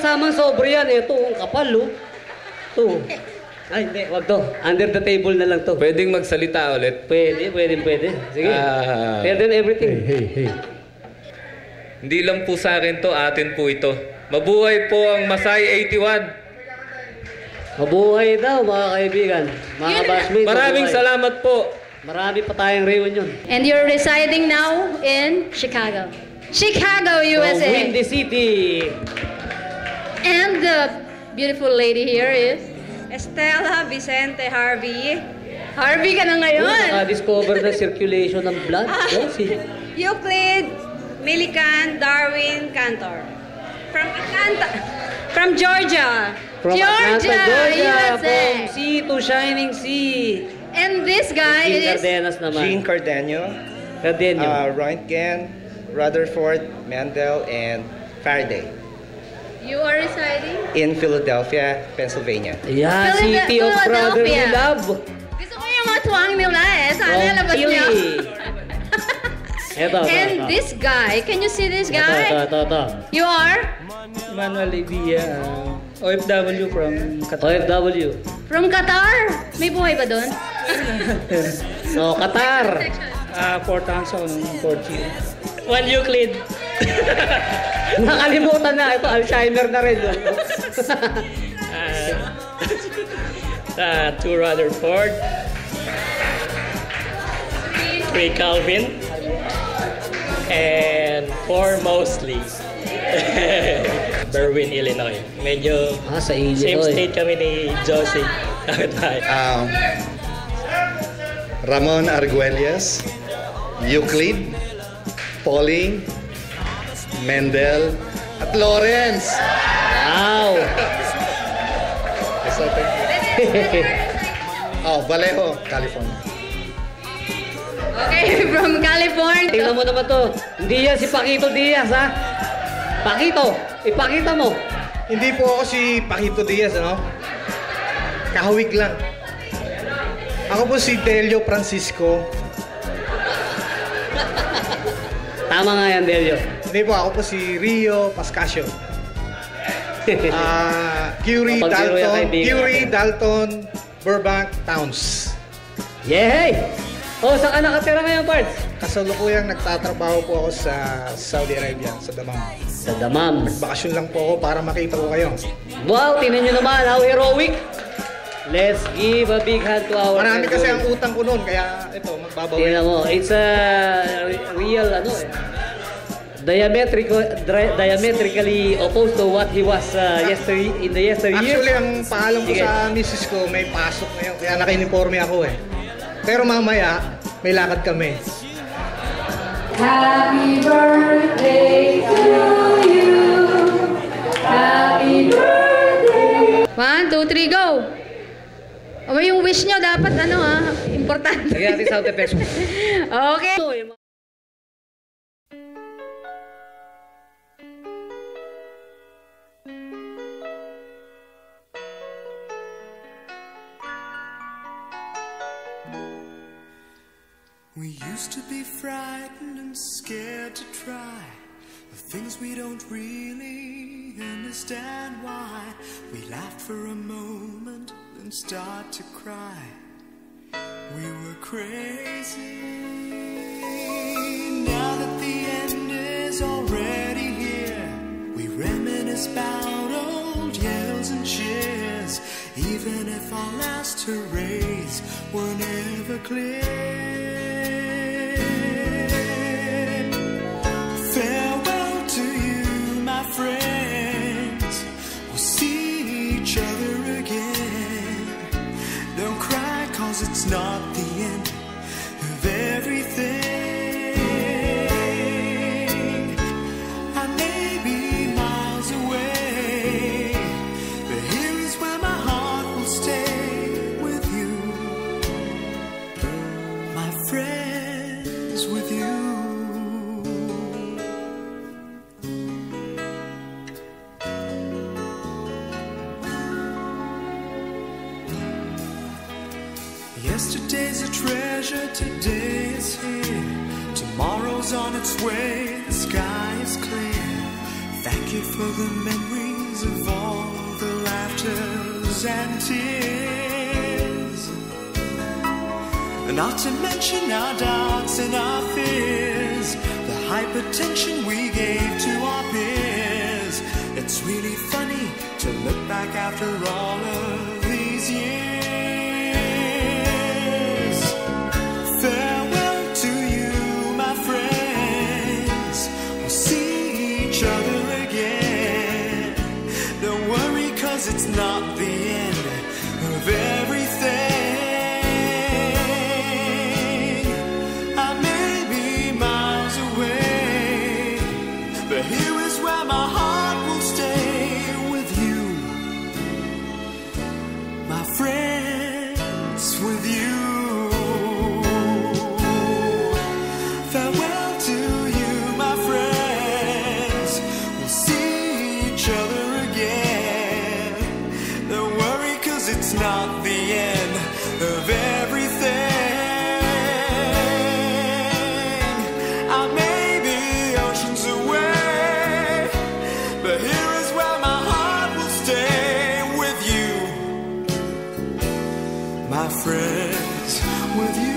kasamang sobre yan. Ito, ang kapal, oh. Ito. Ay, hindi, wag to. Under the table na lang to. Pwedeng magsalita ulit? Pwede. Sige. Pwede na everything. Hey. Hindi lang po sa akin to, atin po ito. Mabuhay po ang Masay 81. Mabuhay daw, mga kaibigan. Mga batchmates. Maraming salamat po. Marami pa tayong reunion. And you're residing now in Chicago. Chicago, USA. From Windy City. And the beautiful lady here is Estela Vicente Harvey. Harvey ka na ngayon. Naka-discover na circulation ng blood. Euclid Milican Darwin Cantor. From Georgia. From Atlanta, Georgia. USA. From sea to shining sea. And this guy Jean is Cardenas naman. Jean Cardenio, Roentgen, Rutherford, Mendel, and Faraday. You are residing? In Philadelphia, Pennsylvania. Yeah, City of Brotherly Love. Gusto ko yung mga tuwang nila eh. Sana labas niyo. And this guy, can you see this guy? Ito. You are? Manuel Evia, OFW from Qatar. OFW. From Qatar? May buhay ba doon? No, Qatar. 4 towns ako ng 4G. 1 Euclid. Nakalimutan na. Ito, Alzheimer na rin. 2 Rutherford. 3 Calvin. And 4 Mosley. Berwyn, Illinois. Medyo sa Illinois. same state kami ni Josie. Ramon Arguelles, Euclid, Pauling, Mendel, at Lawrence. Wow! Vallejo, California. Okay, from California. Tingnan mo naman to. Hindi yan si Paquito Diaz, ha? Paquito, ipakita mo. Hindi po ako si Paquito Diaz, ano? Kahawig lang. Ako po si Delio Francisco. Tama nga yan, Delio. Hindi po, ako po si Rio Pascasio. Curie Dalton, Burbank Towns. Yay! Saan ka nakatira ngayon, Pards? Kasalukuyang nagtatrabaho po ako sa Saudi Arabia, sa Damam. Sa Damam. Nagbakasyon lang po ako para makita ko kayo. Wow, tingnan nyo naman, how heroic. Let's give a big hand to our... Marami kasi ang utang ko noon, kaya ito, magbabawi. Tingnan mo, it's a real, diametrically opposed to what he was in the yesteryear. Actually, ang paalam ko sa misis ko, may pasok ngayon, kaya naka-uniforme ako eh. Pero mamaya, may lakad kami. Happy birthday to you. Happy birthday. 1, 2, 3, go! Yung wish nyo dapat importante. Lagyan natin sound effects. Okay. We used to be frightened and scared to try the things we don't really understand why. We laughed for a moment, then start to cry. We were crazy. Now that the end is already here, we reminisce about old yells and cheers, even if our last hurrays were never clear. Farewell to you, my friends. We'll see each other again. Don't cry, 'cause it's not the end of everything. I may be miles away, but here is where my heart will stay with you, my friends, with you. Yesterday's a treasure, today is here. Tomorrow's on its way, the sky is clear. Thank you for the memories of tears. Not to mention our doubts and our fears, the hypertension we gave to our peers. It's really funny to look back after all of these years. Farewell to you, my friends. We'll see each other again. Don't worry, 'cause it's not the end of everything. I may be miles away, but here is where my heart will stay with you, my friends, with you. Farewell to you, my friends. We'll see each other again. Don't worry, 'cause it's not the end of everything. I may be oceans away, but here is where my heart will stay with you, my friends, with you.